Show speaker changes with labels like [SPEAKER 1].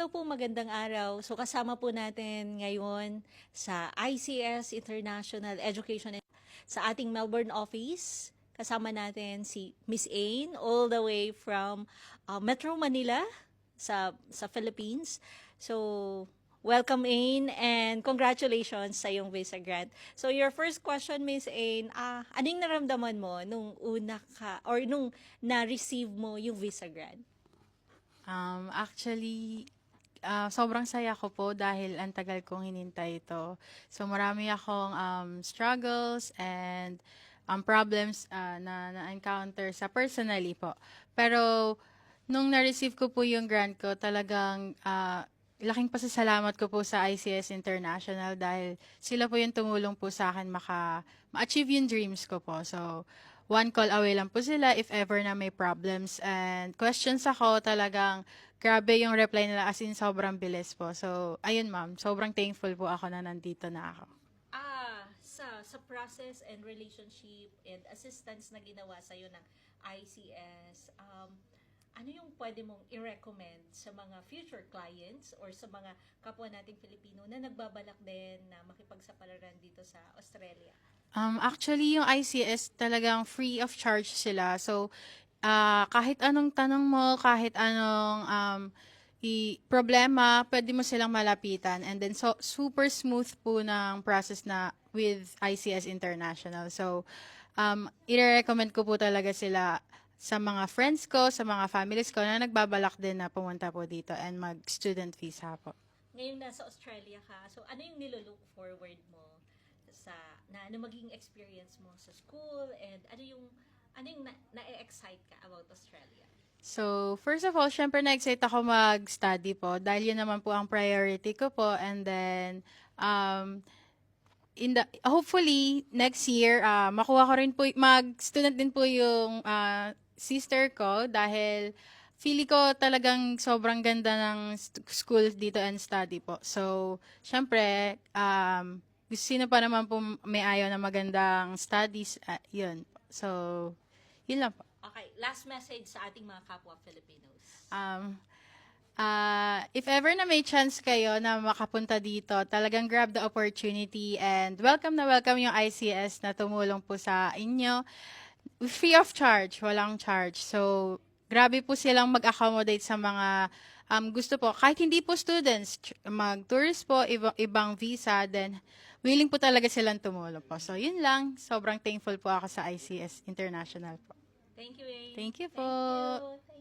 [SPEAKER 1] Hello po, magandang araw. So kasama po natin ngayon sa ICS International Education sa ating Melbourne office. Kasama natin si Miss Ain all the way from Metro Manila sa Philippines. So welcome Ain and congratulations sa iyong visa grant. So your first question Miss Ain, anong naramdaman mo nung una ka or nung na-receive mo yung visa grant?
[SPEAKER 2] Actually, sobrang saya ko po dahil ang tagal kong hinintay ito. So marami akong struggles and problems na-encounter sa personally po. Pero nung na-receive ko po yung grant ko, talagang laking pasasalamat ko po sa ICS International dahil sila po yung tumulong po sa akin ma-achieve yung dreams ko po. So, one call away lang po sila if ever na may problems and questions ako, talagang grabe yung reply nila as in sobrang bilis po. So, ayun ma'am, sobrang thankful po ako na nandito na ako.
[SPEAKER 1] Sa process and relationship and assistance na ginawa sa iyo ng ICS, ano yung pwede mong i-recommend sa mga future clients or sa mga kapwa nating Filipino na nagbabalak din na makipagsapalaran dito sa Australia?
[SPEAKER 2] Actually, yung ICS talagang free of charge sila. So, kahit anong tanong mo, kahit anong problema, pwede mo silang malapitan. And then, so, super smooth po ng process na with ICS International. So, i-recommend ko po talaga sila sa mga friends ko, sa mga families ko na nagbabalak din na pumunta po dito and mag-student visa po.
[SPEAKER 1] Ngayon nasa Australia ka, so ano yung nilolook forward mo sa ano maging experience mo sa school and ano yung na-excite ka about Australia?
[SPEAKER 2] So, first of all, syempre na-excite ako mag-study po dahil yun naman po ang priority ko po. And then, hopefully, next year, makuha ko rin po, mag-student din po yung sister ko dahil feeling ko talagang sobrang ganda ng school dito and study po. So, syempre, sino pa naman po may ayaw na magandang studies, yun. So, yun lang po.
[SPEAKER 1] Okay, last message sa ating mga kapwa Filipinos.
[SPEAKER 2] If ever na may chance kayo na makapunta dito, talagang grab the opportunity and welcome na welcome yung ICS na tumulong po sa inyo. Free of charge, walang charge. So, grabe po silang mag-accommodate sa mga gusto po. Kahit hindi po students, mag-tourist po, ibang visa, then willing po talaga silang tumulong po. So, yun lang. Sobrang thankful po ako sa ICS International po.
[SPEAKER 1] Thank you, Ain.
[SPEAKER 2] Thank you po.
[SPEAKER 1] Thank you.